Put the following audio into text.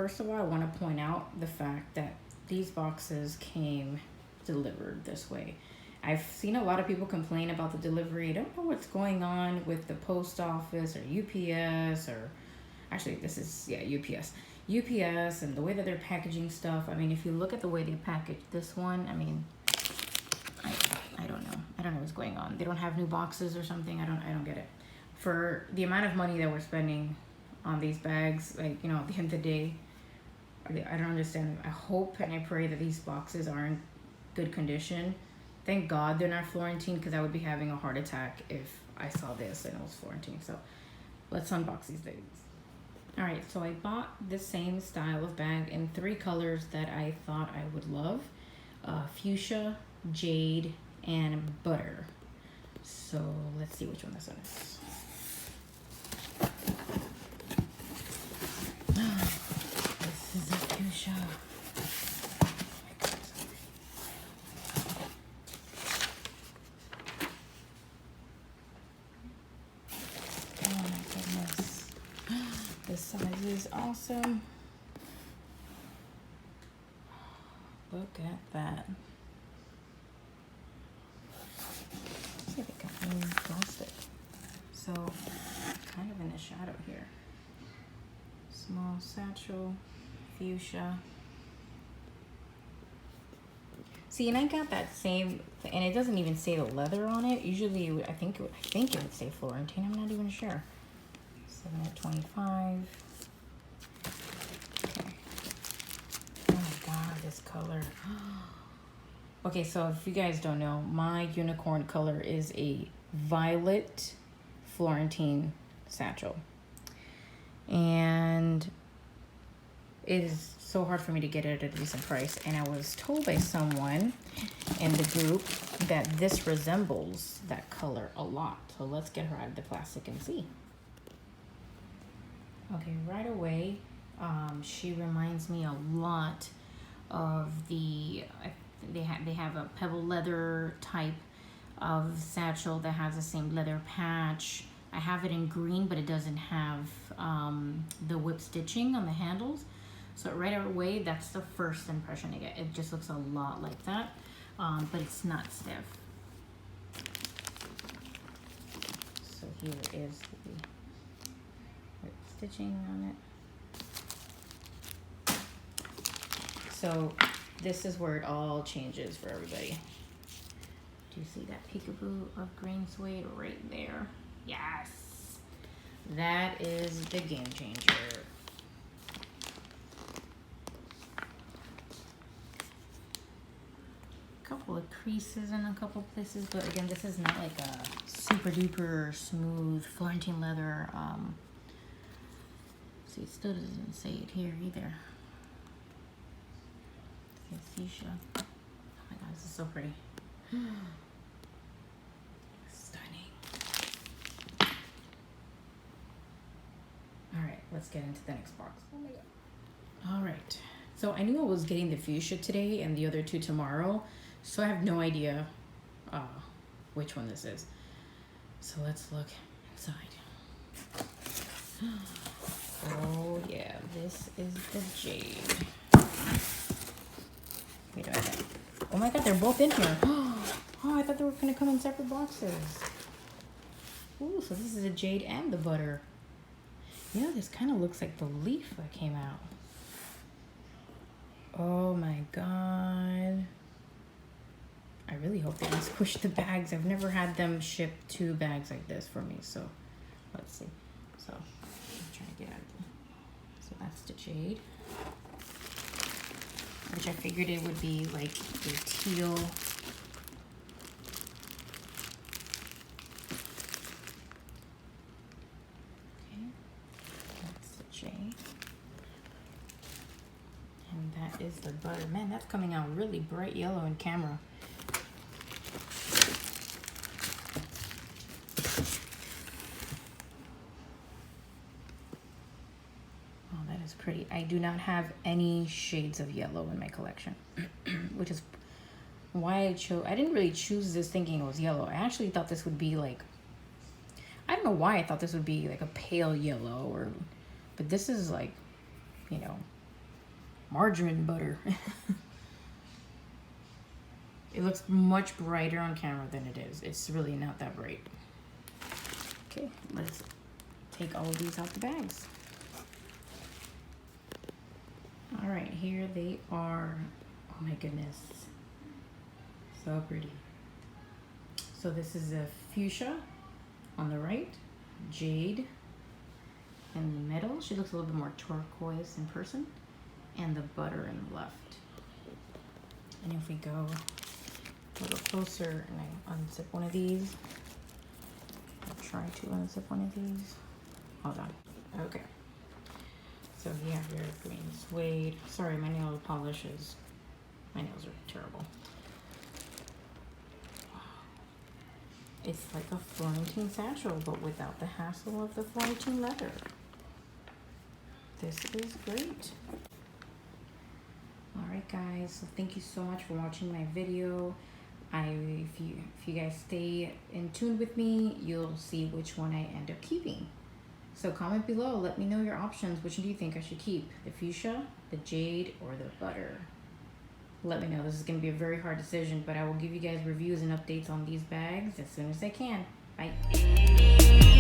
first of all, I want to point out the fact that these boxes came delivered this way. I've seen a lot of people complain about the delivery. I don't know what's going on with the post office or UPS or actually this is UPS and the way that they're packaging stuff. I mean, if you look at the way they package this one, I mean, I don't know. I don't know what's going on. They don't have new boxes or something. I don't get it. For the amount of money that we're spending on these bags, like, you know, at the end of the day, I don't understand. I hope and I pray that these boxes are in good condition. Thank God they're not Florentine, because I would be having a heart attack if I saw this and it was Florentine. So let's unbox these things. All right, so I bought the same style of bag in 3 colors that I thought I would love. Fuchsia, Jade, and Butter. So let's see which one this one is. This is a Fuchsia. The size is awesome. Look at that. See if it got any plastic. So, kind of in the shadow here. Small satchel, Fuchsia. See, and I got that same, and it doesn't even say the leather on it. Usually, I think it would say Florentine. I'm not even sure. 7.25. Okay. Oh my God, this color. Okay, so if you guys don't know, my unicorn color is a violet Florentine satchel. And it is so hard for me to get it at a decent price. And I was told by someone in the group that this resembles that color a lot. So let's get her out of the plastic and see. Okay, right away, she reminds me a lot of the, they have a Pebble leather type of satchel that has the same leather patch. I have it in green, but it doesn't have the whip stitching on the handles. So right away, that's the first impression I get. It just looks a lot like that, but it's not stiff. So here is the whip stitching on it. So this is where it all changes for everybody. Do you see that peekaboo of green suede right there? Yes, that is the game changer. Couple of creases in a couple places, but again, this is not like a super duper smooth Florentine leather. See, it still doesn't say it here either. Fuchsia. Oh my God, this is so pretty. Stunning. All right, let's get into the next box. Oh my God. All right, so I knew I was getting the Fuchsia today and the other two tomorrow, so I have no idea which one this is. So let's look inside. Oh yeah, this is the Jade. Wait, oh my God, they're both in here. Oh, I thought they were gonna come in separate boxes. Ooh, so this is a Jade and the Butter. You know, this kind of looks like the leaf that came out. Oh my God. I really hope they don't squish the bags. I've never had them ship 2 bags like this for me, so let's see. So I'm trying to get out of there. So that's the Jade, which I figured it would be like a teal. Okay, that's the Jade. And that is the Butter. Man, that's coming out really bright yellow in camera. Pretty. I do not have any shades of yellow in my collection, which is why I chose. I didn't really choose this thinking it was yellow. I actually thought this would be like, I don't know why I thought this would be like a pale yellow, or, but this is like, you know, margarine butter. It looks much brighter on camera than it is. It's really not that bright. Okay, let's take all of these out the bags. All right, here they are. Oh my goodness, so pretty. So this is a Fuchsia on the right, Jade in the middle. She looks a little bit more turquoise in person, and the butter in the left. And if we go a little closer and I unzip one of these, I'll try to unzip one of these. Hold on. Okay. So you have your green suede. Sorry, my nail polish is, my nails are terrible. It's like a Florentine satchel, but without the hassle of the Florentine leather. This is great. All right, guys. So thank you so much for watching my video. If you guys stay in tune with me, you'll see which one I end up keeping. So comment below. Let me know your options. Which one do you think I should keep? The Fuchsia, the Jade, or the butter? Let me know. This is going to be a very hard decision, but I will give you guys reviews and updates on these bags as soon as I can. Bye.